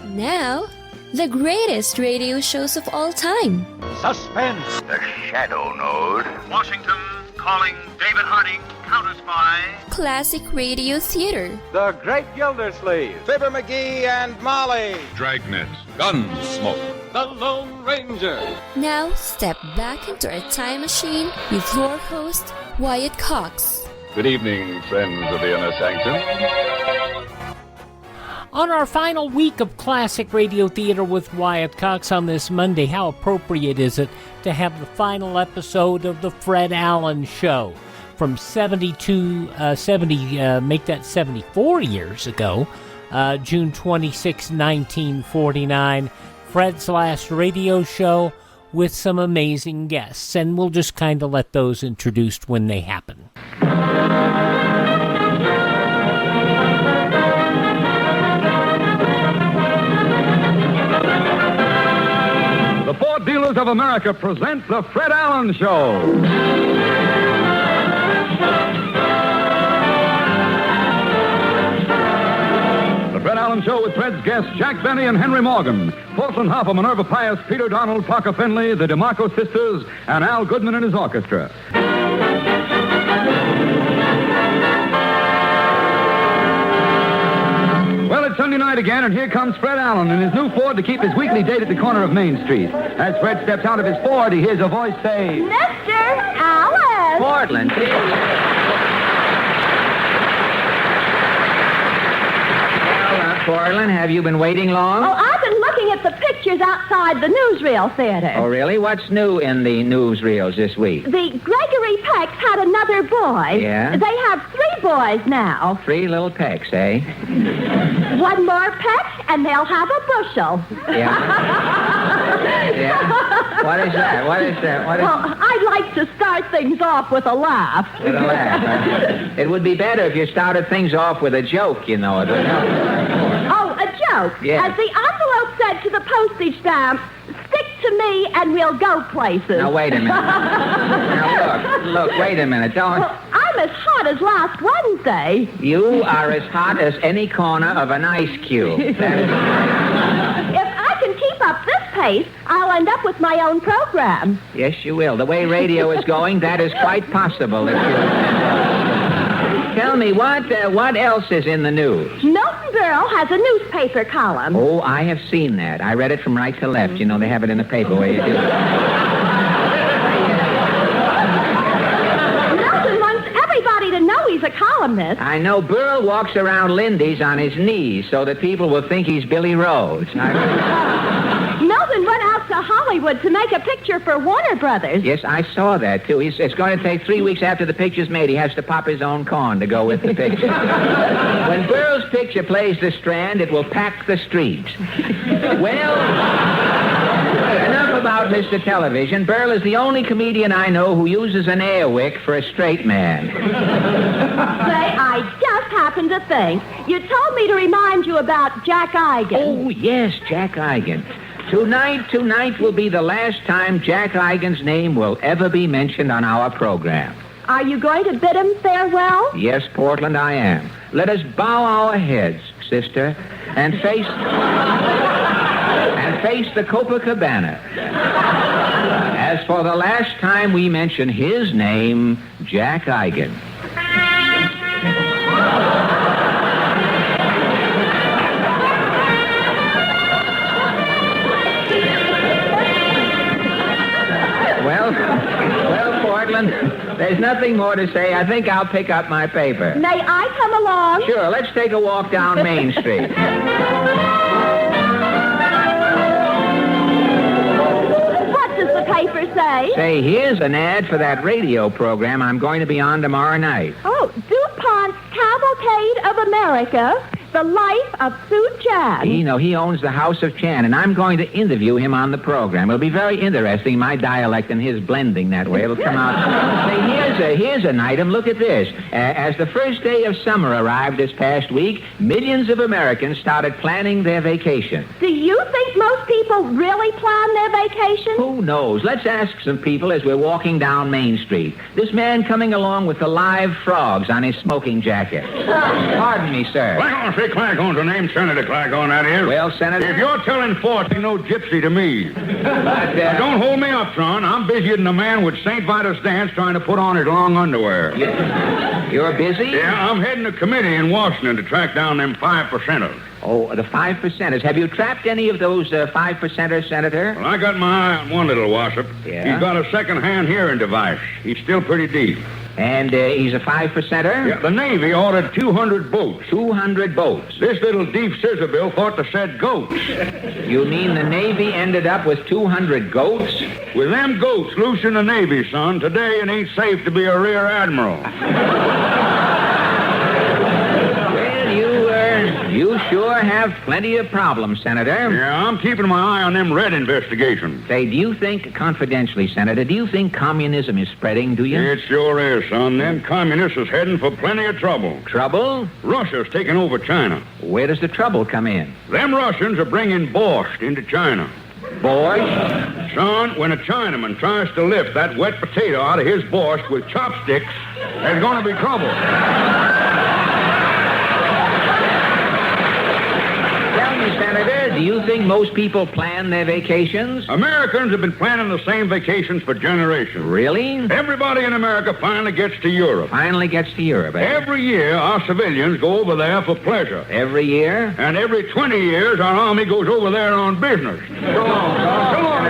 Now, the greatest radio shows of all time. Suspense. The Shadow Node. Washington calling David Harding, Counter Spy. Classic radio theater. The Great Gildersleeve. Fibber McGee and Molly. Dragnet. Gunsmoke. The Lone Ranger. Now, step back into a time machine with your host, Wyatt Cox. Good evening, friends of the Inner Sanctum. On our final week of classic radio theater with Wyatt Cox on this Monday, how appropriate is it to have the final episode of the Fred Allen Show from 74 years ago, June 26, 1949, Fred's last radio show with some amazing guests, and we'll just kind of let those introduced when they happen. The Ford Dealers of America present The Fred Allen Show. The Fred Allen Show with Fred's guests Jack Benny and Henry Morgan, Fulton Hopper, Minerva Pius, Peter Donald, Parker Finley, the DeMarco Sisters, and Al Goodman and his orchestra. Well, it's Sunday night again, and here comes Fred Allen in his new Ford to keep his weekly date at the corner of Main Street. As Fred steps out of his Ford, he hears a voice say, Mr. Allen! Portland. Portland, have you been waiting long? Oh, I've been looking at the pictures outside the newsreel theater. Oh, really? What's new in the newsreels this week? The Gregory Pecks had another boy. Yeah? They have 3 boys now. 3 little pecks, eh? One more peck, and they'll have a bushel. Yeah? Yeah? What is that? What is that? What is... Well, I'd like to start things off with a laugh. With a laugh, huh? It would be better if you started things off with a joke, you know. It would help. Oh, a joke. Yeah. As the envelope said to the postage stamp, stick to me and we'll go places. Now, wait a minute. Now, look, wait a minute. Don't... Well, I'm as hot as last Wednesday. You are as hot as any corner of an ice cube. That is... If I can keep up this pace, I'll end up with my own program. Yes, you will. The way radio is going, that is quite possible. If you... Tell me, what else is in the news? Milton Berle has a newspaper column. Oh, I have seen that. I read it from right to left. You know, they have it in the paper where you do. Milton wants everybody to know he's a columnist. I know Berle walks around Lindy's on his knees so that people will think he's Billy Rhodes. Milton went out to Hollywood to make a picture for Warner Brothers. Yes, I saw that, too. It's going to take 3 weeks after the picture's made. He has to pop his own corn to go with the picture. When Berle's picture plays the Strand, it will pack the streets. Well, enough about Mr. Television. Berle is the only comedian I know who uses an air wick for a straight man. Say, I just happened to think. You told me to remind you about Jack Eigen. Oh, yes, Jack Eigen. Tonight will be the last time Jack Eigen's name will ever be mentioned on our program. Are you going to bid him farewell? Yes, Portland, I am. Let us bow our heads, sister, and face the Copacabana. As for the last time we mention his name, Jack Eigen. Well, Portland, there's nothing more to say. I think I'll pick up my paper. May I come along? Sure, let's take a walk down Main Street. What does the paper say? Say, here's an ad for that radio program I'm going to be on tomorrow night. Oh, DuPont's Cavalcade of America. The Life of Sue Chan. You know, he owns the House of Chan, and I'm going to interview him on the program. It'll be very interesting, my dialect and his blending that way. It'll come out. Say, here's an item. Look at this. As the first day of summer arrived this past week, millions of Americans started planning their vacation. Do you think most people really plan their vacation? Who knows? Let's ask some people as we're walking down Main Street. This man coming along with the live frogs on his smoking jacket. Pardon me, sir. Well, say Claghorn's a name, Senator Claghorn, that is. Well, Senator... If you're telling forth, ain't no gypsy to me. But, Now, don't hold me up, son. I'm busier than a man with St. Vitus dance trying to put on his long underwear. You're busy? Yeah, I'm heading a committee in Washington to track down them 5%ers. Oh, the 5%ers. Have you trapped any of those 5%ers, Senator? Well, I got my eye on one little wassup. Yeah? He's got a second-hand hearing device. He's still pretty deep. And he's a 5%er? Yeah, the Navy ordered 200 boats. 200 boats. This little deep scissor bill thought to said goats. You mean the Navy ended up with 200 goats? With them goats loose in the Navy, son, today it ain't safe to be a rear admiral. Well, you sure have plenty of problems, Senator. Yeah, I'm keeping my eye on them red investigations. Say, do you think, confidentially, Senator, do you think communism is spreading, do you? It sure is, son. Them communists is heading for plenty of trouble. Trouble? Russia's taking over China. Where does the trouble come in? Them Russians are bringing borscht into China. Borscht? Son, when a Chinaman tries to lift that wet potato out of his borscht with chopsticks, there's going to be trouble. Tell me, Senator, do you think most people plan their vacations? Americans have been planning the same vacations for generations. Really? Everybody in America finally gets to Europe. Finally gets to Europe, eh? Every year, our civilians go over there for pleasure. Every year? And every 20 years, our Army goes over there on business. Come on,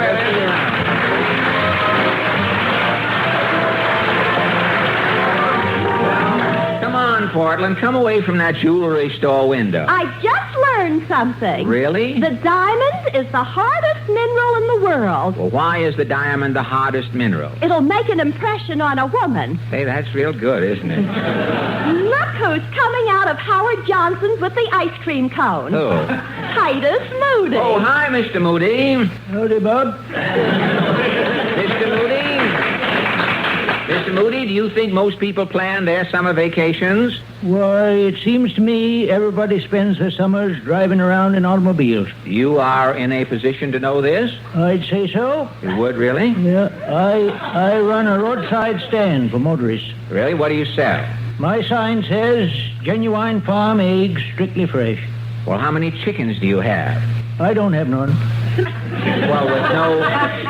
Come on, Portland. Come away from that jewelry store window. I just learned something. Really? The diamond is the hardest mineral in the world. Well, why is the diamond the hardest mineral? It'll make an impression on a woman. Hey, that's real good, isn't it? Look who's coming out of Howard Johnson's with the ice cream cone. Who? Titus Moody. Oh, hi, Mr. Moody. Howdy, Bob. Mr. Moody? Mr. Moody, do you think most people plan their summer vacations? Why, it seems to me everybody spends their summers driving around in automobiles. You are in a position to know this? I'd say so. You would, really? Yeah, I run a roadside stand for motorists. Really? What do you sell? My sign says, genuine farm eggs, strictly fresh. Well, how many chickens do you have? I don't have none. Well,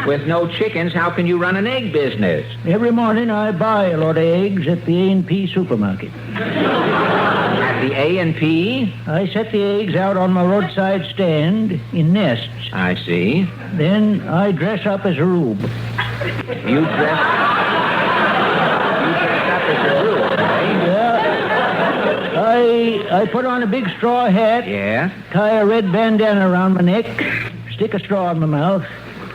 with no chickens, how can you run an egg business? Every morning I buy a lot of eggs at the A&P supermarket. At the A&P? I set the eggs out on my roadside stand in nests. I see. Then I dress up as a rube. You dress up as a rube, eh? I put on a big straw hat. Yeah? Tie a red bandana around my neck. Stick a straw in my mouth.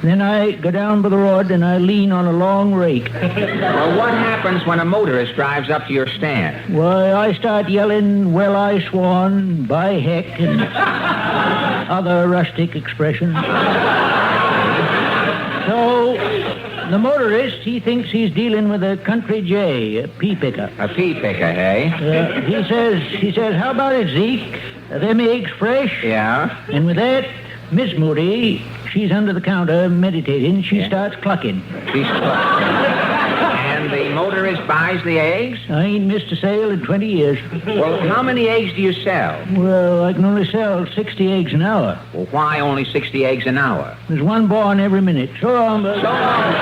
Then I go down by the road and I lean on a long rake. Well, what happens when a motorist drives up to your stand? Why, I start yelling, well, I swan, by heck, and other rustic expressions. So, the motorist, he thinks he's dealing with a country jay, a pea picker. A pea picker, hey? He says, how about it, Zeke? Are them eggs fresh? Yeah? And with that, Miss Moody, she's under the counter meditating. She starts clucking. She's clucking. And the motorist buys the eggs? I ain't missed a sale in 20 years. Well, how many eggs do you sell? Well, I can only sell 60 eggs an hour. Well, why only 60 eggs an hour? There's one born every minute. So long, bud. So long.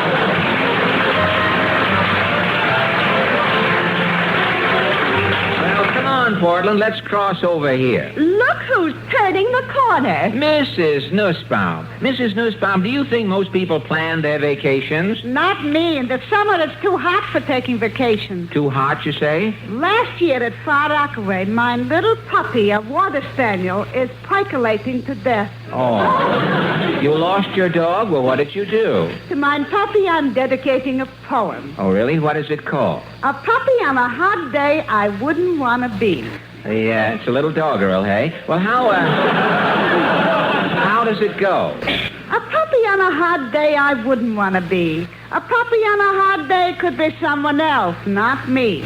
Portland, let's cross over here. Look who's turning the corner. Mrs. Nussbaum. Mrs. Nussbaum, do you think most people plan their vacations? Not me. In the summer, it's too hot for taking vacations. Too hot, you say? Last year at Far Rockaway, my little puppy, a water spaniel, is percolating to death. Oh. You lost your dog? Well, what did you do? To my puppy, I'm dedicating a poem. Oh, really? What is it called? A puppy on a hot day I wouldn't want to be. Yeah, it's a little doggerel, hey? Well, how does it go? A puppy on a hot day I wouldn't want to be. A puppy on a hot day could be someone else, not me.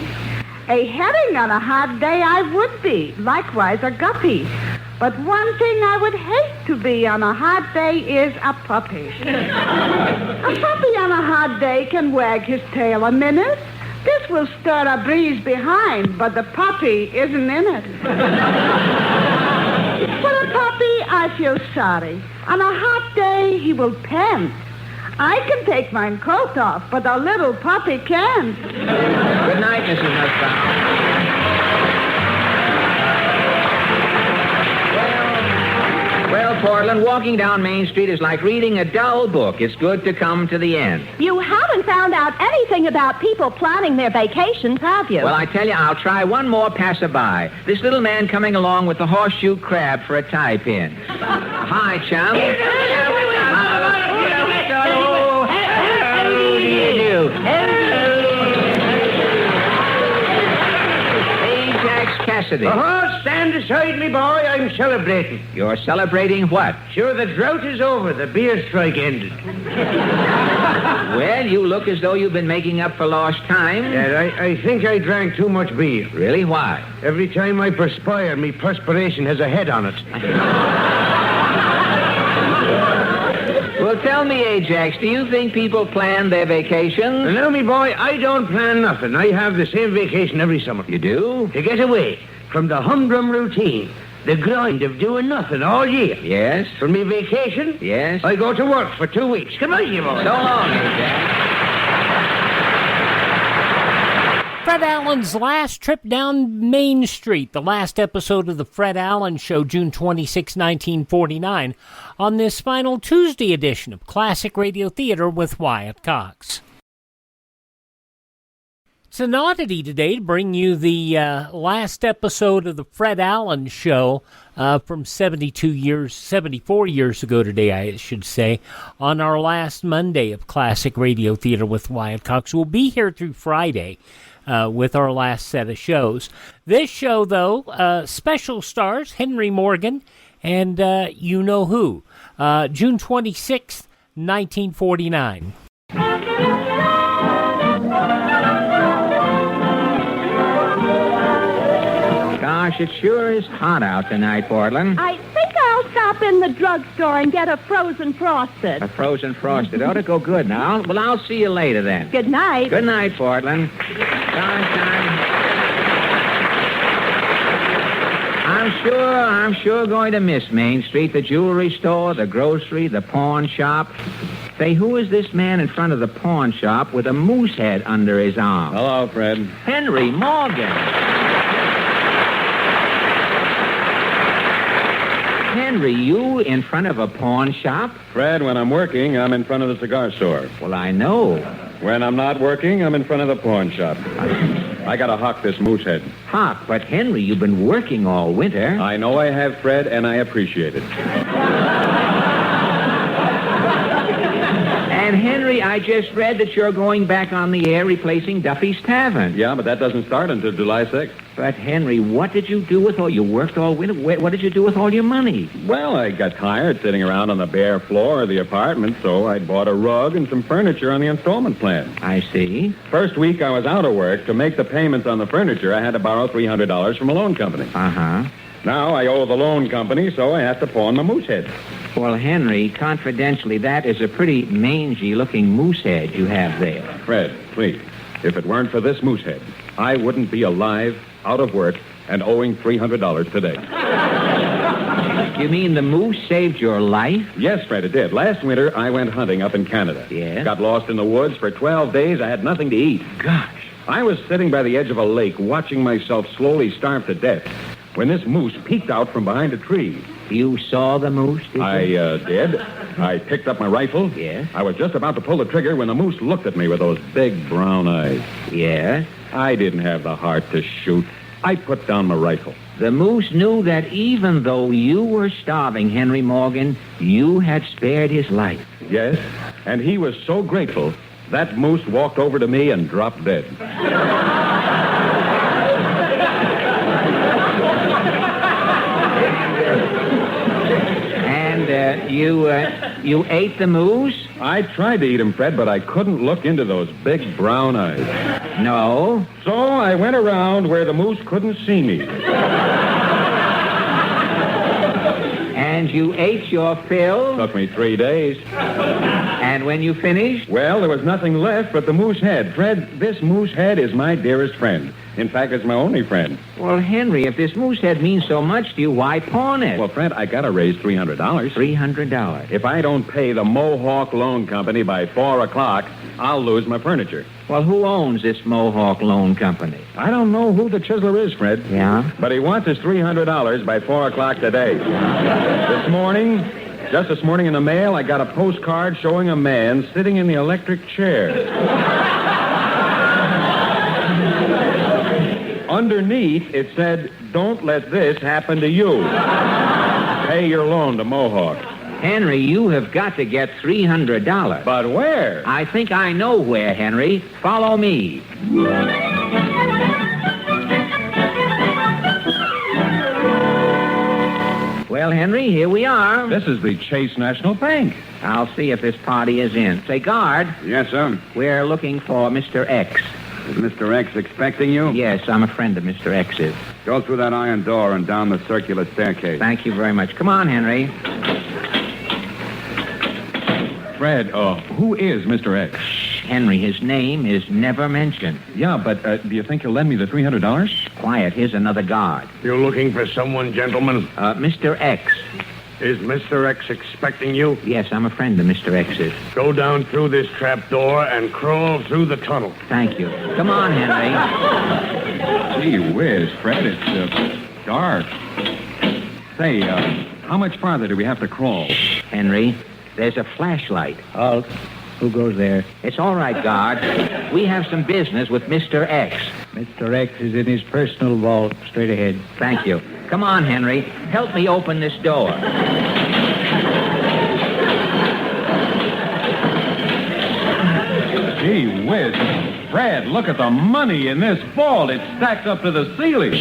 A herring on a hot day I would be. Likewise, a guppy. But one thing I would hate to be on a hot day is a puppy. A puppy on a hot day can wag his tail a minute, This will stir a breeze behind, but the puppy isn't in it. For the puppy, I feel sorry. On a hot day, he will pant. I can take my coat off, but a little puppy can't. Good night, Mrs. Nussbaum. Well, Portland, walking down Main Street is like reading a dull book. It's good to come to the end. You haven't found out anything about people planning their vacations, have you? Well, I tell you, I'll try one more passerby. This little man coming along with the horseshoe crab for a tie pin. Hi, chum. Cassidy. Stand aside, me boy. I'm celebrating. You're celebrating what? Sure, the drought is over. The beer strike ended. Well, you look as though you've been making up for lost time. Yeah, I think I drank too much beer. Really? Why? Every time I perspire, me perspiration has a head on it. Well, tell me, Ajax, do you think people plan their vacations? No, me boy, I don't plan nothing. I have the same vacation every summer. You do? To get away from the humdrum routine, the grind of doing nothing all year. Yes. For me vacation? Yes. I go to work for 2 weeks. Come on, you boy. So long, Ajax. Fred Allen's last trip down Main Street, the last episode of the Fred Allen Show, June 26, 1949, on this final Tuesday edition of Classic Radio Theater with Wyatt Cox. It's an oddity today to bring you the last episode of the Fred Allen Show from 74 years ago today, I should say, on our last Monday of Classic Radio Theater with Wyatt Cox. We'll be here through Friday with our last set of shows. This show, though, special stars Henry Morgan and you know who. June 26th, 1949. Gosh, it sure is hot out tonight, Portland. I think I'll stop in the drugstore and get a frozen frosted. A frozen frosted. Ought to go good now. Well, I'll see you later then. Good night. Good night, Portland. Sunshine. I'm sure going to miss Main Street, the jewelry store, the grocery, the pawn shop. Say, who is this man in front of the pawn shop with a moose head under his arm? Hello, Fred. Henry Morgan. Henry, you in front of a pawn shop? Fred, when I'm working, I'm in front of the cigar store. Well, I know. When I'm not working, I'm in front of the pawn shop. I gotta hock this moose head. Hock? But, Henry, you've been working all winter. I know I have, Fred, and I appreciate it. And, Henry, I just read that you're going back on the air replacing Duffy's Tavern. Yeah, but that doesn't start until July 6th. But, Henry, what did you do with all... You worked all winter. What did you do with all your money? Well, I got tired sitting around on the bare floor of the apartment, so I bought a rug and some furniture on the installment plan. I see. First week I was out of work. To make the payments on the furniture, I had to borrow $300 from a loan company. Uh-huh. Now I owe the loan company, so I have to pawn my moose head. Well, Henry, confidentially, that is a pretty mangy-looking moose head you have there. Fred, please, if it weren't for this moose head, I wouldn't be alive, out of work, and owing $300 today. You mean the moose saved your life? Yes, Fred, it did. Last winter, I went hunting up in Canada. Yes? Got lost in the woods. For 12 days, I had nothing to eat. Gosh. I was sitting by the edge of a lake, watching myself slowly starve to death, when this moose peeked out from behind a tree. You saw the moose, did you? I did. I picked up my rifle. Yes? I was just about to pull the trigger when the moose looked at me with those big brown eyes. Yes? I didn't have the heart to shoot. I put down my rifle. The moose knew that even though you were starving, Henry Morgan, you had spared his life. Yes, and he was so grateful, that moose walked over to me and dropped dead. You ate the moose? I tried to eat him, Fred, but I couldn't look into those big brown eyes. No. So I went around where the moose couldn't see me. And you ate your fill? Took me 3 days. And when you finished? Well, there was nothing left but the moose head. Fred, this moose head is my dearest friend. In fact, it's my only friend. Well, Henry, if this moose head means so much to you, why pawn it? Well, Fred, I gotta raise $300. $300. If I don't pay the Mohawk Loan Company by 4 o'clock, I'll lose my furniture. Well, who owns this Mohawk Loan Company? I don't know who the chiseler is, Fred. Yeah? But he wants his $300 by 4 o'clock today. Just this morning in the mail, I got a postcard showing a man sitting in the electric chair. Underneath, it said, "Don't let this happen to you. Pay your loan to Mohawk." Henry, you have got to get $300. But where? I think I know where, Henry. Follow me. Well, Henry, here we are. This is the Chase National Bank. I'll see if this party is in. Say, guard. Yes, sir. We're looking for Mr. X. Is Mr. X expecting you? Yes, I'm a friend of Mr. X's. Go through that iron door and down the circular staircase. Thank you very much. Come on, Henry. Fred, who is Mr. X? Henry, his name is never mentioned. Yeah, but do you think he'll lend me the $300? Quiet, here's another guard. You looking for someone, gentlemen? Mr. X. Is Mr. X expecting you? Yes, I'm a friend of Mr. X's. Go down through this trap door and crawl through the tunnel. Thank you. Come on, Henry. Gee whiz, Fred, it's dark. Say, how much farther do we have to crawl? Henry, there's a flashlight. Halt. Who goes there? It's all right, guard. We have some business with Mr. X. Mr. X is in his personal vault. Straight ahead. Thank you. Come on, Henry. Help me open this door. Gee whiz. Fred, look at the money in this vault. It's stacked up to the ceiling.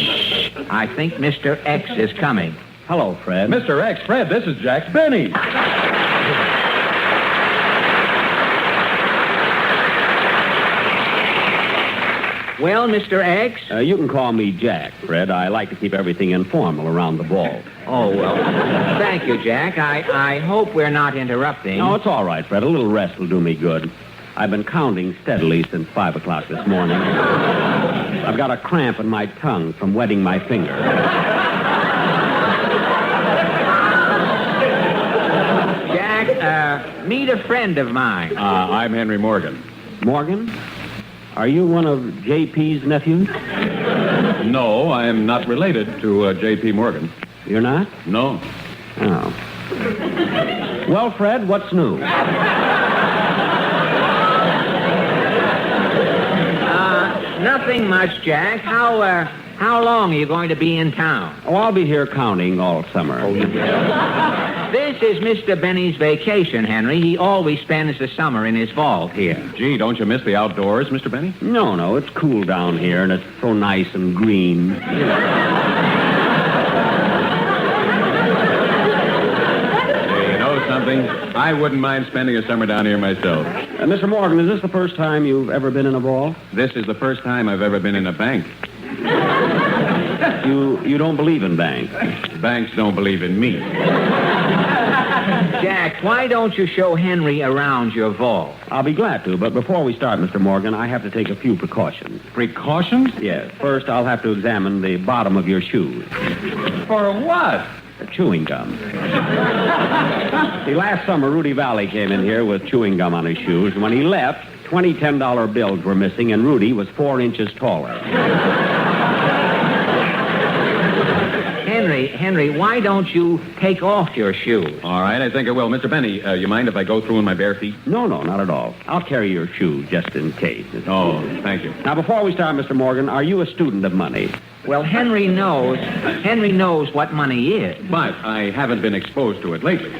I think Mr. X is coming. Hello, Fred. Mr. X, Fred, this is Jack Benny. Well, Mr. X? You can call me Jack, Fred. I like to keep everything informal around the vault. Oh, well, thank you, Jack. I hope we're not interrupting. No, it's all right, Fred. A little rest will do me good. I've been counting steadily since 5 o'clock this morning. I've got a cramp in my tongue from wetting my finger. Jack, meet a friend of mine. I'm Henry Morgan. Morgan? Are you one of J.P.'s nephews? No, I am not related to J.P. Morgan. You're not? No. Oh. Well, Fred, what's new? Nothing much, Jack. How long are you going to be in town? Oh, I'll be here counting all summer. Oh, you will. This is Mr. Benny's vacation, Henry. He always spends the summer in his vault here. Gee, don't you miss the outdoors, Mr. Benny? No, it's cool down here, and it's so nice and green. Hey, you know something? I wouldn't mind spending a summer down here myself. Mr. Morgan, is this the first time you've ever been in a vault? This is the first time I've ever been in a bank. You don't believe in banks? Banks don't believe in me. Jack, why don't you show Henry around your vault? I'll be glad to, but before we start, Mr. Morgan, I have to take a few precautions. Precautions? Yes. First, I'll have to examine the bottom of your shoes. For what? Chewing gum. See, last summer, Rudy Valley came in here with chewing gum on his shoes, and when he left, 20 $10 bills were missing, and Rudy was 4 inches taller. Henry, why don't you take off your shoes? All right, I think I will. Mr. Benny, you mind if I go through in my bare feet? No, not at all. I'll carry your shoes just in case. Oh, thank you. Now, before we start, Mr. Morgan, are you a student of money? Well, Henry knows what money is. But I haven't been exposed to it lately.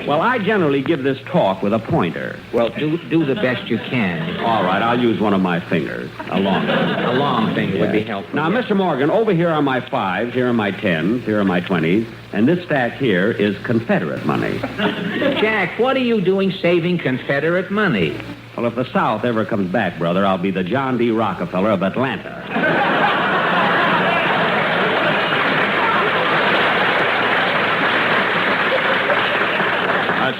Well, I generally give this talk with a pointer. Well, do the best you can. All right, I'll use one of my fingers. A long finger would be helpful. Now, Mr. Morgan, over here are my 5s, here are my 10s, here are my 20s, and this stack here is Confederate money. Jack, what are you doing saving Confederate money? Well, if the South ever comes back, brother, I'll be the John D. Rockefeller of Atlanta.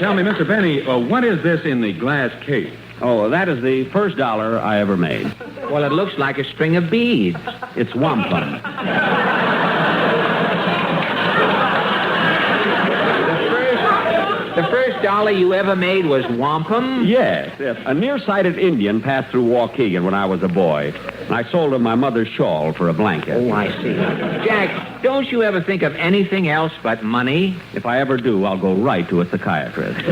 Tell me, Mr. Benny, what is this in the glass case? Oh, that is the first dollar I ever made. Well, it looks like a string of beads. It's wampum. The first dollar you ever made was wampum? Yes. A nearsighted Indian passed through Waukegan when I was a boy, and I sold him my mother's shawl for a blanket. Oh, I see. Jack, don't you ever think of anything else but money? If I ever do, I'll go right to a psychiatrist.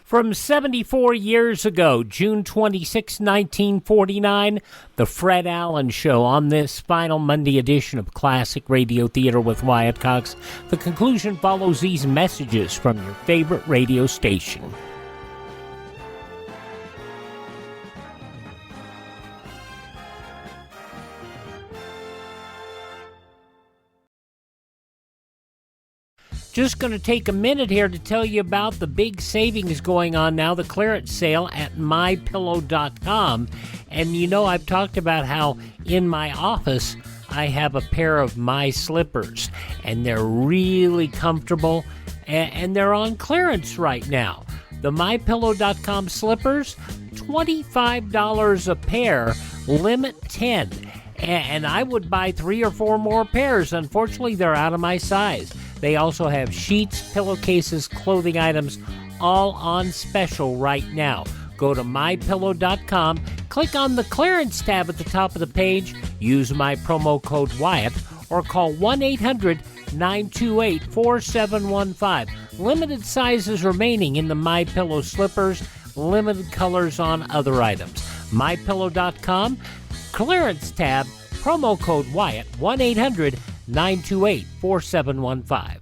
From 74 years ago, June 26, 1949, The Fred Allen Show on this final Monday edition of Classic Radio Theater with Wyatt Cox. The conclusion follows these messages from your favorite radio station. Just going to take a minute here to tell you about the big savings going on now, the clearance sale at mypillow.com. And you know, I've talked about how in my office I have a pair of my slippers, and they're really comfortable, and they're on clearance right now. The mypillow.com slippers, $25 a pair, limit 10. And I would buy 3 or 4 more pairs. Unfortunately, they're out of my size. They also have sheets, pillowcases, clothing items, all on special right now. Go to mypillow.com, click on the clearance tab at the top of the page, use my promo code Wyatt, or call 1-800-928-4715. Limited sizes remaining in the MyPillow slippers, limited colors on other items. mypillow.com, clearance tab, promo code Wyatt, 1-800-928-4715.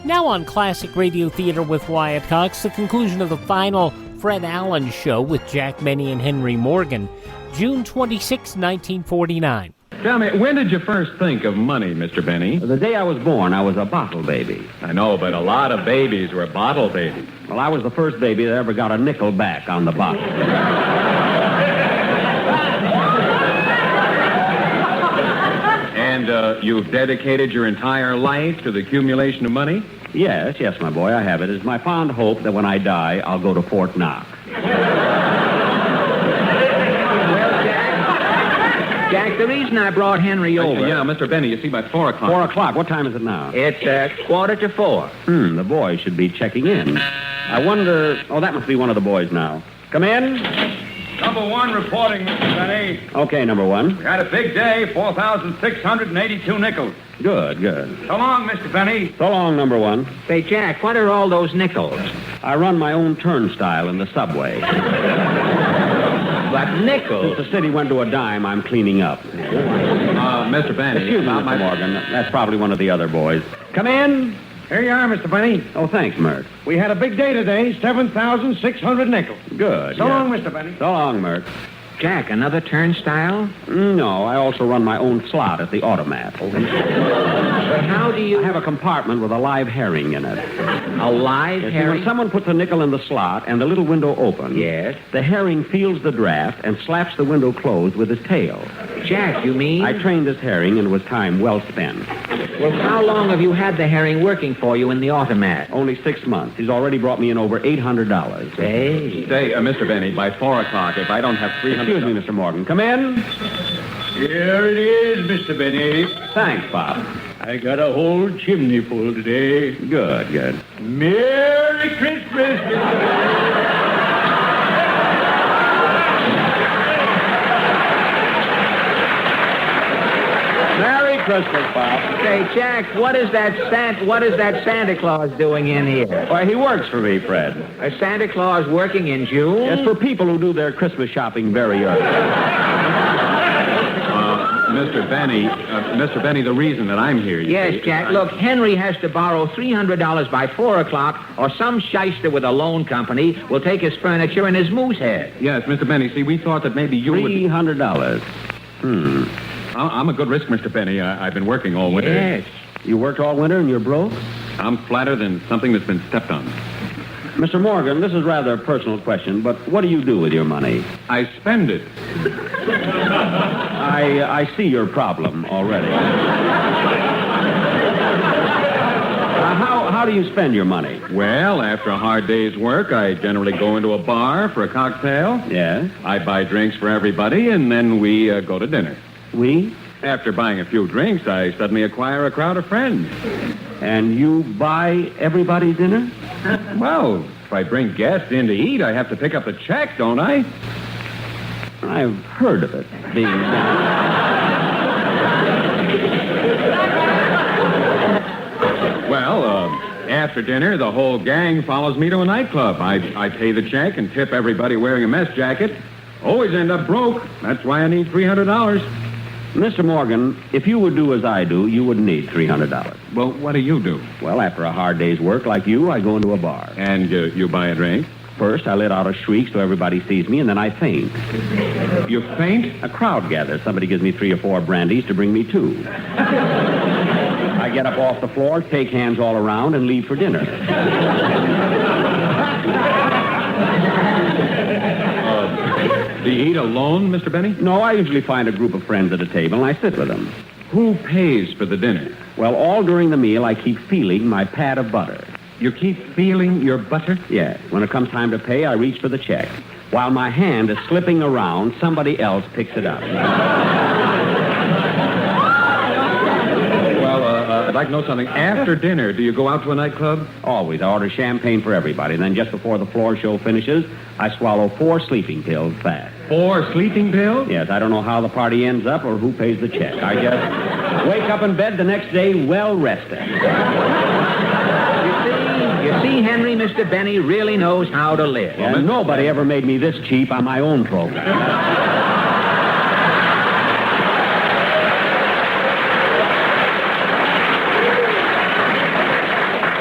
Now on Classic Radio Theater with Wyatt Cox, the conclusion of the final Fred Allen Show with Jack Benny and Henry Morgan, June 26, 1949. Tell me, when did you first think of money, Mr. Benny? The day I was born, I was a bottle baby. I know, but a lot of babies were bottle babies. Well, I was the first baby that ever got a nickel back on the bottle. And you've dedicated your entire life to the accumulation of money? Yes, my boy, I have it. It's my fond hope that when I die, I'll go to Fort Knox. Jack, the reason I brought Henry over... Yeah, Mr. Benny, you see, by 4 o'clock... 4 o'clock? What time is it now? It's 3:45. The boy should be checking in. I wonder... Oh, that must be one of the boys now. Come in. Number 1 reporting, Mr. Benny. Okay, number 1. We had a big day, 4,682 nickels. Good. So long, Mr. Benny. So long, number 1. Say, Jack, what are all those nickels? I run my own turnstile in the subway. But nickels? Since the city went to a dime, I'm cleaning up. Mr. Benny. Excuse me, Mr. Morgan. That's probably one of the other boys. Come in. Here you are, Mr. Benny. Oh, thanks, Mert. We had a big day today, 7,600 nickels. Good. So long, Mr. Benny. So long, Mert. Jack, another turnstile? No, I also run my own slot at the automat. But how do you... I have a compartment with a live herring in it. A live herring? When someone puts a nickel in the slot and the little window opens, yes, the herring feels the draft and slaps the window closed with his tail. Jack, you mean? I trained this herring, and it was time well spent. Well, how long have you had the herring working for you in the automat? Only 6 months. He's already brought me in over $800. Hey. Say, Mr. Benny, by 4 o'clock, if I don't have $300... Excuse me, Mr. Morgan. Come in. Here it is, Mr. Benny. Thanks, Bob. I got a whole chimney full today. Good. Merry Christmas, Mr. Benny. Merry Christmas, Bob. Say, Jack, what is that Santa Claus doing in here? Why, he works for me, Fred. A Santa Claus working in June? It's for people who do their Christmas shopping very early. Mr. Benny, the reason that I'm here, you yes, see, Jack, look, Henry has to borrow $300 by 4 o'clock, or some shyster with a loan company will take his furniture and his moose head. Yes, Mr. Benny, see, we thought that maybe you would... $300. I'm a good risk, Mr. Benny. I've been working all winter. Yes. You worked all winter and you're broke? I'm flatter than something that's been stepped on. Mr. Morgan, this is rather a personal question, but what do you do with your money? I spend it. I see your problem already. How do you spend your money? Well, after a hard day's work, I generally go into a bar for a cocktail. Yes? I buy drinks for everybody, and then we go to dinner. We? After buying a few drinks, I suddenly acquire a crowd of friends. And you buy everybody dinner? Well, if I bring guests in to eat, I have to pick up the check, don't I? I've heard of it being done. Well, after dinner, the whole gang follows me to a nightclub. I pay the check and tip everybody wearing a mess jacket. Always end up broke. That's why I need $300. Mr. Morgan, if you would do as I do, you wouldn't need $300. Well, what do you do? Well, after a hard day's work like you, I go into a bar. And you buy a drink? First, I let out a shriek so everybody sees me, and then I faint. You faint? A crowd gathers. Somebody gives me 3 or 4 brandies to bring me to. I get up off the floor, take hands all around, and leave for dinner. Do you eat alone, Mr. Benny? No, I usually find a group of friends at a table, and I sit with them. Who pays for the dinner? Well, all during the meal, I keep feeling my pat of butter. You keep feeling your butter? Yes. When it comes time to pay, I reach for the check. While my hand is slipping around, somebody else picks it up. I'd like to know something. After dinner, do you go out to a nightclub? Always. I order champagne for everybody. Then just before the floor show finishes, I swallow 4 sleeping pills fast. 4 sleeping pills? Yes. I don't know how the party ends up or who pays the check. I just wake up in bed the next day well rested. You see, Henry, Mr. Benny really knows how to live. And nobody ever made me this cheap on my own program.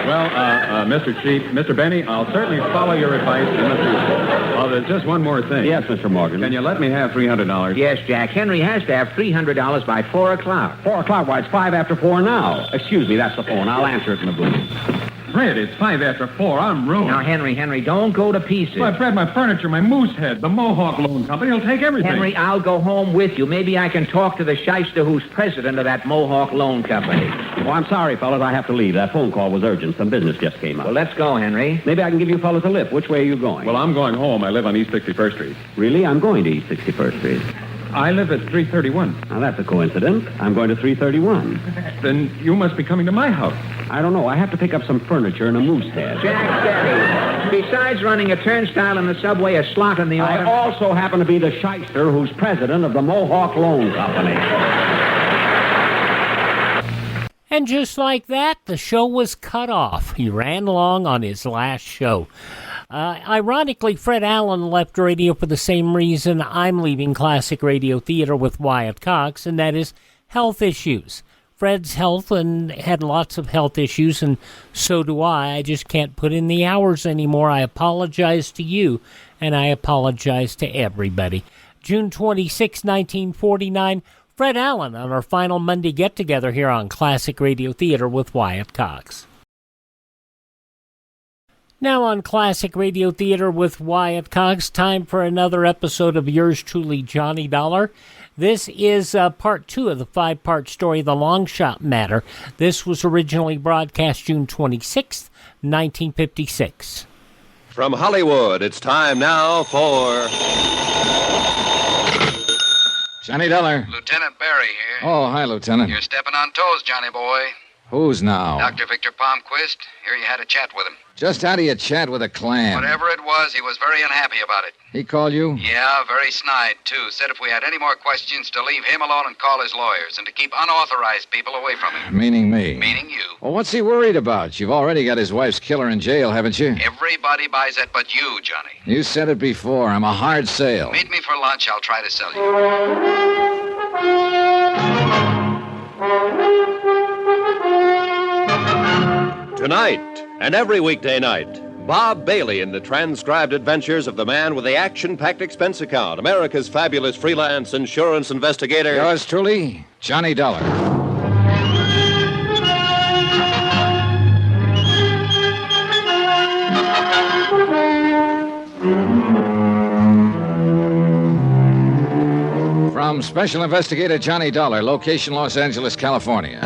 Well, Mr. Chief, Mr. Benny, I'll certainly follow your advice. There's just one more thing. Yes, Mr. Morgan. Can you let me have $300? Yes, Jack. Henry has to have $300 by 4 o'clock. 4 o'clock? Why, it's 5 after 4 now. Excuse me, that's the phone. I'll answer it in the booth. Fred, it's 5 after 4. I'm ruined. Now, Henry, don't go to pieces. Well, Fred, my furniture, my moose head, the Mohawk Loan Company will take everything. Henry, I'll go home with you. Maybe I can talk to the shyster who's president of that Mohawk Loan Company. Oh, I'm sorry, fellas. I have to leave. That phone call was urgent. Some business just came up. Well, let's go, Henry. Maybe I can give you fellas a lift. Which way are you going? Well, I'm going home. I live on East 61st Street. Really? I'm going to East 61st Street. I live at 331. Now, that's a coincidence. I'm going to 331. Then you must be coming to my house. I don't know. I have to pick up some furniture and a moose head. Jack, steady. Besides running a turnstile in the subway, a slot in the I auto... also happen to be the shyster who's president of the Mohawk Loan Company. And just like that, the show was cut off. He ran along on his last show. Ironically, Fred Allen left radio for the same reason I'm leaving classic radio theater with Wyatt Cox, and that is health issues. Fred's health and had lots of health issues, and so do I. I just can't put in the hours anymore. I apologize to you, and I apologize to everybody. June 26, 1949, Fred Allen on our final Monday get-together here on Classic Radio Theater with Wyatt Cox. Now on Classic Radio Theater with Wyatt Cox, time for another episode of yours truly, Johnny Dollar. This is part 2 of the 5-part story, The Longshot Matter. This was originally broadcast June 26, 1956. From Hollywood, it's time now for... Johnny Dollar. Lieutenant Barry here. Oh, hi, Lieutenant. You're stepping on toes, Johnny boy. Who's now? Dr. Victor Palmquist. Here you had a chat with him. Just how do you chat with a clam? Whatever it was, he was very unhappy about it. He called you? Yeah, very snide, too. Said if we had any more questions, to leave him alone and call his lawyers, and to keep unauthorized people away from him. Meaning me? Meaning you. Well, what's he worried about? You've already got his wife's killer in jail, haven't you? Everybody buys that but you, Johnny. You said it before. I'm a hard sale. Meet me for lunch. I'll try to sell you. Tonight, and every weekday night, Bob Bailey in the transcribed adventures of the man with the action-packed expense account, America's fabulous freelance insurance investigator. Yours truly, Johnny Dollar. From Special Investigator Johnny Dollar, location Los Angeles, California,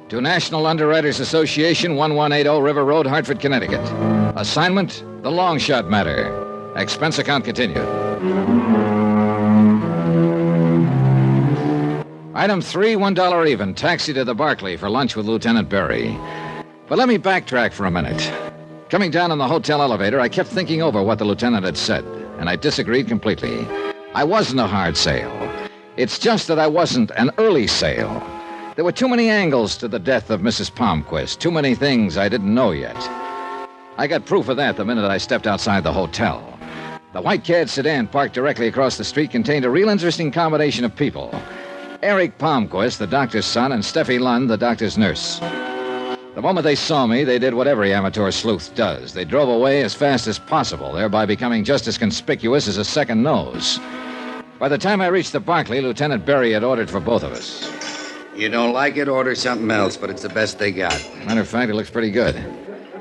to National Underwriters Association, 1180 River Road, Hartford, Connecticut. Assignment, the Longshot Matter. Expense account continued. Item 3, $1 even. Taxi to the Barclay for lunch with Lieutenant Berry. But let me backtrack for a minute. Coming down in the hotel elevator, I kept thinking over what the lieutenant had said, and I disagreed completely. I wasn't a hard sale. It's just that I wasn't an early sale. There were too many angles to the death of Mrs. Palmquist, too many things I didn't know yet. I got proof of that the minute I stepped outside the hotel. The white cad sedan parked directly across the street contained a real interesting combination of people. Eric Palmquist, the doctor's son, and Steffi Lund, the doctor's nurse. The moment they saw me, they did what every amateur sleuth does. They drove away as fast as possible, thereby becoming just as conspicuous as a second nose. By the time I reached the Barclay, Lieutenant Berry had ordered for both of us. You don't like it, order something else, but it's the best they got. Matter of fact, it looks pretty good.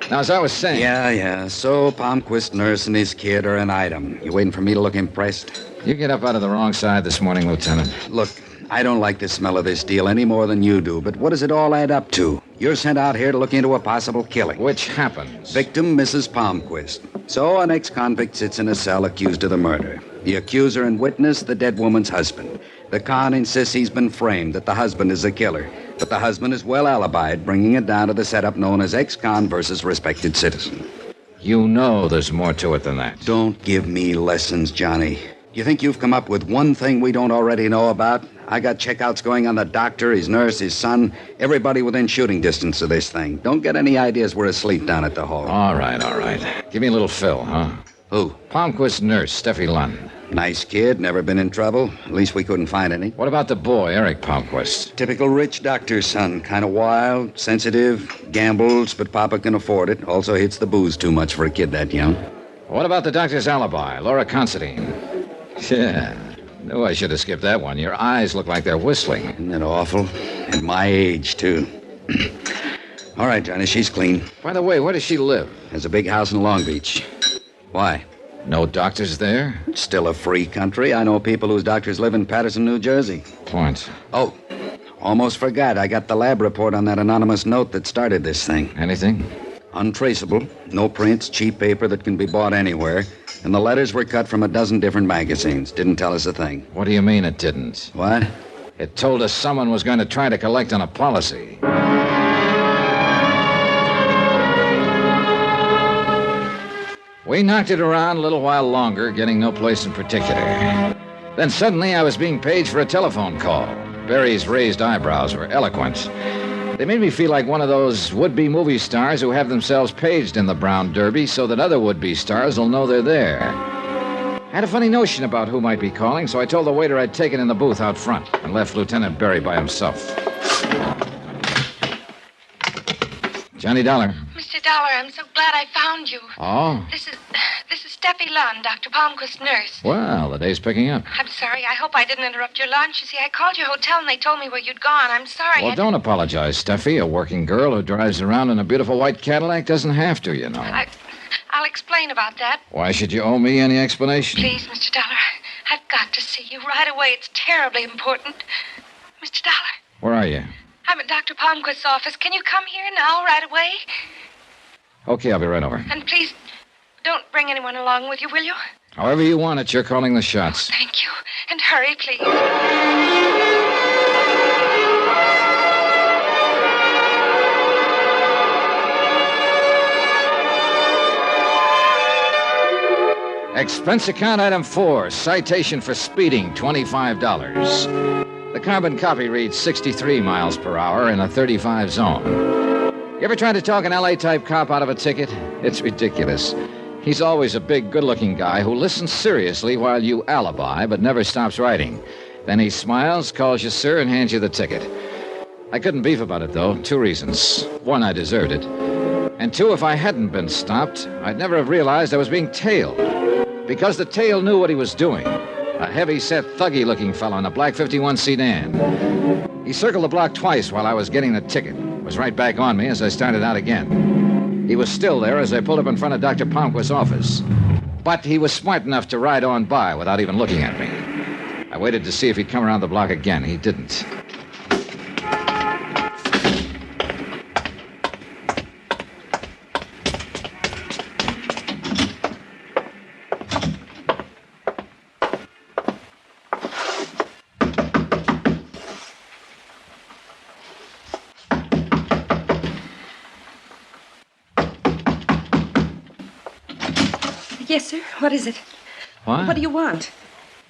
Now, as I was saying... Yeah. So, Palmquist nurse and his kid are an item. You waiting for me to look impressed? You get up out of the wrong side this morning, Lieutenant. Look, I don't like the smell of this deal any more than you do, but what does it all add up to? You're sent out here to look into a possible killing. Which happens. Victim, Mrs. Palmquist. So, an ex-convict sits in a cell accused of the murder. The accuser and witness, the dead woman's husband. The con insists he's been framed, that the husband is the killer. But the husband is well alibied, bringing it down to the setup known as ex-con versus respected citizen. You know there's more to it than that. Don't give me lessons, Johnny. You think you've come up with one thing we don't already know about? I got checkouts going on the doctor, his nurse, his son, everybody within shooting distance of this thing. Don't get any ideas we're asleep down at the hall. All right. Give me a little fill, huh? Who? Palmquist's nurse, Steffi Lund. Nice kid, never been in trouble. At least we couldn't find any. What about the boy, Eric Palmquist? Typical rich doctor's son. Kind of wild, sensitive, gambles, but Papa can afford it. Also hits the booze too much for a kid that young. What about the doctor's alibi, Laura Considine? Yeah. Knew I should have skipped that one. Your eyes look like they're whistling. Isn't that awful? At my age, too. All right, Johnny, she's clean. By the way, where does she live? Has a big house in Long Beach. Why? No doctors there? It's still a free country. I know people whose doctors live in Patterson, New Jersey. Point. Oh, almost forgot. I got the lab report on that anonymous note that started this thing. Anything? Untraceable. No prints, cheap paper that can be bought anywhere. And the letters were cut from a dozen different magazines. Didn't tell us a thing. What do you mean it didn't? What? It told us someone was going to try to collect on a policy. We knocked it around a little while longer, getting no place in particular. Then suddenly I was being paged for a telephone call. Barry's raised eyebrows were eloquent. They made me feel like one of those would-be movie stars who have themselves paged in the Brown Derby so that other would-be stars will know they're there. I had a funny notion about who might be calling, so I told the waiter I'd take it in the booth out front and left Lieutenant Berry by himself. Johnny Dollar. Mr. Dollar, I'm so glad I found you. Oh? This is Steffi Lund, Dr. Palmquist's nurse. Well, the day's picking up. I'm sorry. I hope I didn't interrupt your lunch. You see, I called your hotel and they told me where you'd gone. I'm sorry. Well, don't apologize, Steffi. A working girl who drives around in a beautiful white Cadillac doesn't have to, you know. I'll explain about that. Why should you owe me any explanation? Please, Mr. Dollar, I've got to see you right away. It's terribly important. Mr. Dollar. Where are you? I'm at Dr. Palmquist's office. Can you come here now, right away? Okay, I'll be right over. And please, don't bring anyone along with you, will you? However you want it, you're calling the shots. Oh, thank you. And hurry, please. Expense account item 4, citation for speeding, $25. The carbon copy reads 63 miles per hour in a 35 zone. You ever tried to talk an LA-type cop out of a ticket? It's ridiculous. He's always a big, good-looking guy who listens seriously while you alibi, but never stops writing. Then he smiles, calls you sir, and hands you the ticket. I couldn't beef about it, though. 2 reasons. 1, I deserved it. And 2, if I hadn't been stopped, I'd never have realized I was being tailed. Because the tail knew what he was doing. A heavy-set, thuggy-looking fellow in a black 51 sedan. He circled the block twice while I was getting the ticket. Was right back on me as I started out again. He was still there as I pulled up in front of Dr. Palmquist's office. But he was smart enough to ride on by without even looking at me. I waited to see if he'd come around the block again. He didn't. Yes, sir. What is it? What? What do you want?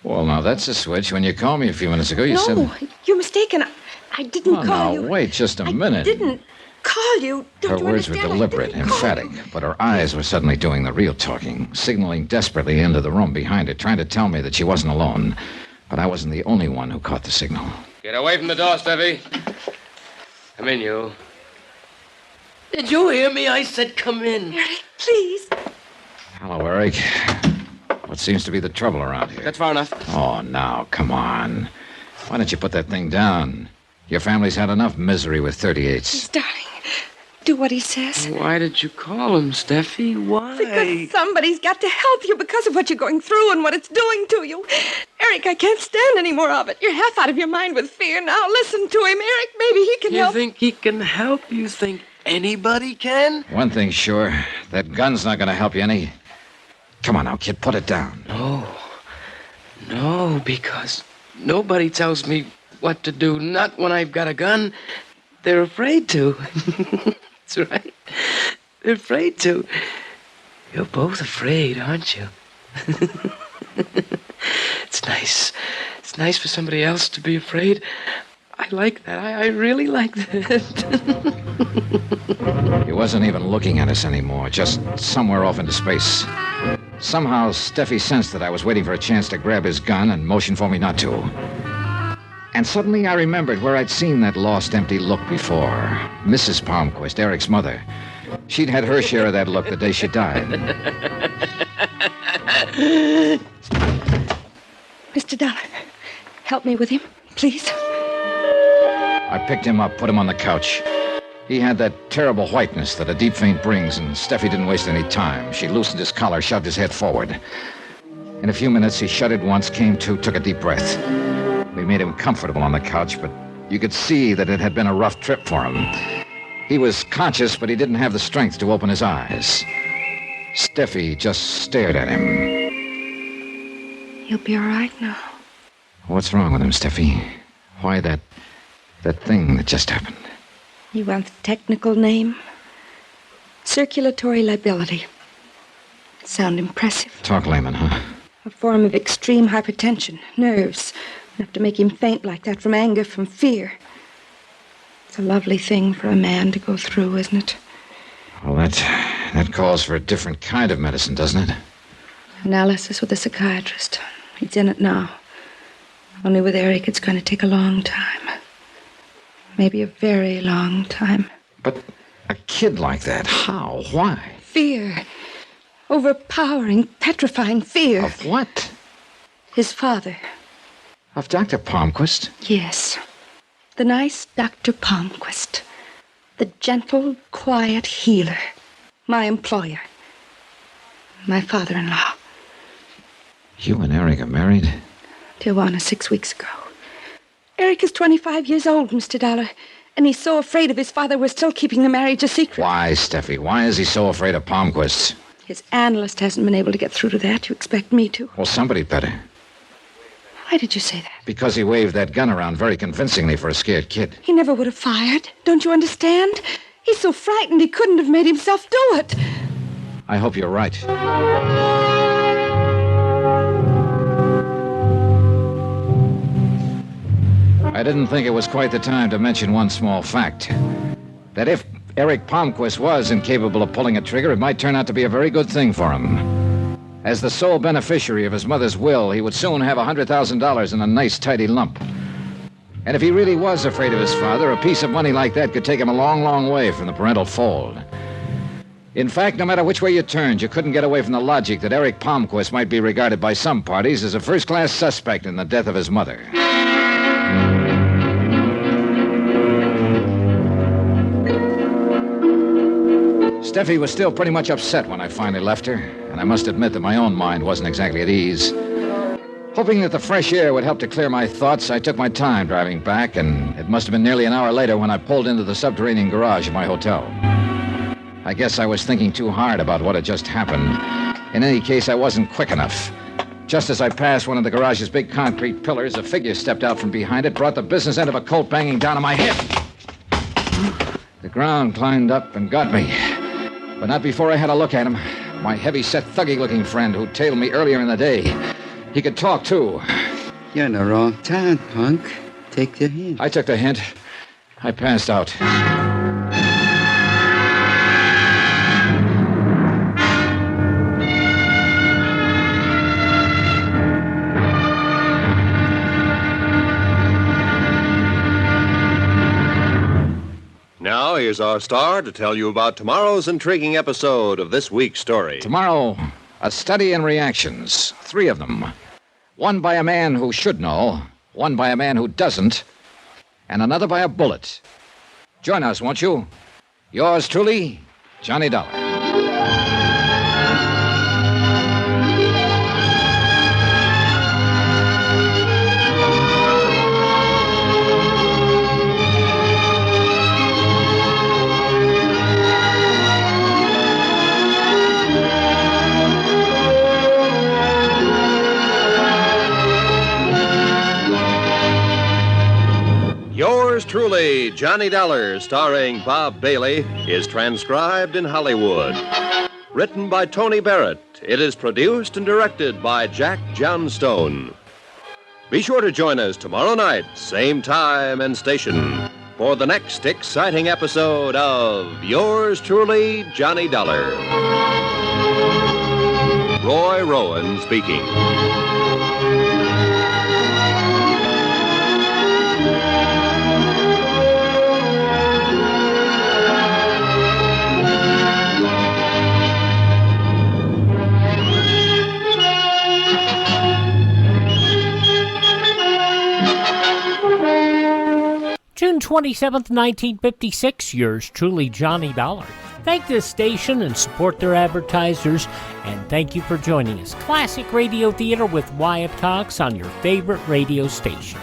Well, now, that's a switch. When you called me a few minutes ago, you said... No, you're mistaken. I didn't call now, you. wait just a minute. I didn't call you. Don't Her you words were understand? deliberate, emphatic, but her eyes were suddenly doing the real talking, signaling desperately into the room behind her, trying to tell me that she wasn't alone. But I wasn't the only one who caught the signal. Get away from the door, Steffi. Come in, you. Did you hear me? I said come in. Eric, please. Hello, Eric. What seems to be the trouble around here? That's far enough. Oh, now, come on. Why don't you put that thing down? Your family's had enough misery with 38s. Darling, do what he says. Why did you call him, Steffi? Why? Because somebody's got to help you because of what you're going through and what it's doing to you. Eric, I can't stand any more of it. You're half out of your mind with fear. Now listen to him, Eric. Maybe he can help. You think he can help? You think anybody can? One thing's sure. That gun's not going to help you any. Come on now, kid, put it down. No, because nobody tells me what to do. Not when I've got a gun. They're afraid to. That's right. They're afraid to. You're both afraid, aren't you? It's nice. It's nice for somebody else to be afraid. I like that. I really like that. He wasn't even looking at us anymore, just somewhere off into space. Somehow, Steffi sensed that I was waiting for a chance to grab his gun and motioned for me not to. And suddenly I remembered where I'd seen that lost, empty look before. Mrs. Palmquist, Eric's mother. She'd had her share of that look the day she died. Mr. Dollar, help me with him, please. I picked him up, put him on the couch. He had that terrible whiteness that a deep faint brings, and Steffi didn't waste any time. She loosened his collar, shoved his head forward. In a few minutes, he shuddered once, came to, took a deep breath. We made him comfortable on the couch, but you could see that it had been a rough trip for him. He was conscious, but he didn't have the strength to open his eyes. Steffi just stared at him. He'll be all right now. What's wrong with him, Steffi? Why that thing that just happened? You want the technical name? Circulatory lability. Sound impressive? Talk layman, huh? A form of extreme hypertension. Nerves. Enough to make him faint like that from anger, from fear. It's a lovely thing for a man to go through, isn't it? Well, that calls for a different kind of medicine, doesn't it? Analysis with a psychiatrist. He's in it now. Only with Eric, it's going to take a long time. Maybe a very long time. But a kid like that, how? Why? Fear. Overpowering, petrifying fear. Of what? His father. Of Dr. Palmquist? Yes. The nice Dr. Palmquist. The gentle, quiet healer. My employer. My father-in-law. You and Eric are married? Tijuana 6 weeks ago. Eric is 25 years old, Mr. Dollar, and he's so afraid of his father we're still keeping the marriage a secret. Why, Steffi? Why is he so afraid of Palmquist? His analyst hasn't been able to get through to that. You expect me to? Well, somebody better. Why did you say that? Because he waved that gun around very convincingly for a scared kid. He never would have fired. Don't you understand? He's so frightened he couldn't have made himself do it. I hope you're right. I didn't think it was quite the time to mention one small fact. That if Eric Palmquist was incapable of pulling a trigger, it might turn out to be a very good thing for him. As the sole beneficiary of his mother's will, he would soon have $100,000 in a nice, tidy lump. And if he really was afraid of his father, a piece of money like that could take him a long, long way from the parental fold. In fact, no matter which way you turned, you couldn't get away from the logic that Eric Palmquist might be regarded by some parties as a first-class suspect in the death of his mother. Steffi was still pretty much upset when I finally left her, and I must admit that my own mind wasn't exactly at ease. Hoping that the fresh air would help to clear my thoughts, I took my time driving back, and it must have been nearly an hour later when I pulled into the subterranean garage of my hotel. I guess I was thinking too hard about what had just happened. In any case, I wasn't quick enough. Just as I passed one of the garage's big concrete pillars, a figure stepped out from behind it, brought the business end of a Colt banging down on my head. The ground climbed up and got me, but not before I had a look at him. My heavy-set, thuggy-looking friend who tailed me earlier in the day. He could talk, too. You're in the wrong town, punk. Take the hint. I took the hint. I passed out. Now, here's our star to tell you about tomorrow's intriguing episode of this week's story. Tomorrow, a study in reactions. 3 of them. One by a man who should know, one by a man who doesn't, and another by a bullet. Join us, won't you? Yours truly, Johnny Dollar. Yours truly, Johnny Dollar, starring Bob Bailey, is transcribed in Hollywood. Written by Tony Barrett, it is produced and directed by Jack Johnstone. Be sure to join us tomorrow night, same time and station, for the next exciting episode of Yours truly, Johnny Dollar. Roy Rowan speaking. June 27th, 1956, yours truly, Johnny Dollar. Thank this station and support their advertisers, and thank you for joining us. Classic Radio Theater with Wyatt Cox on your favorite radio station.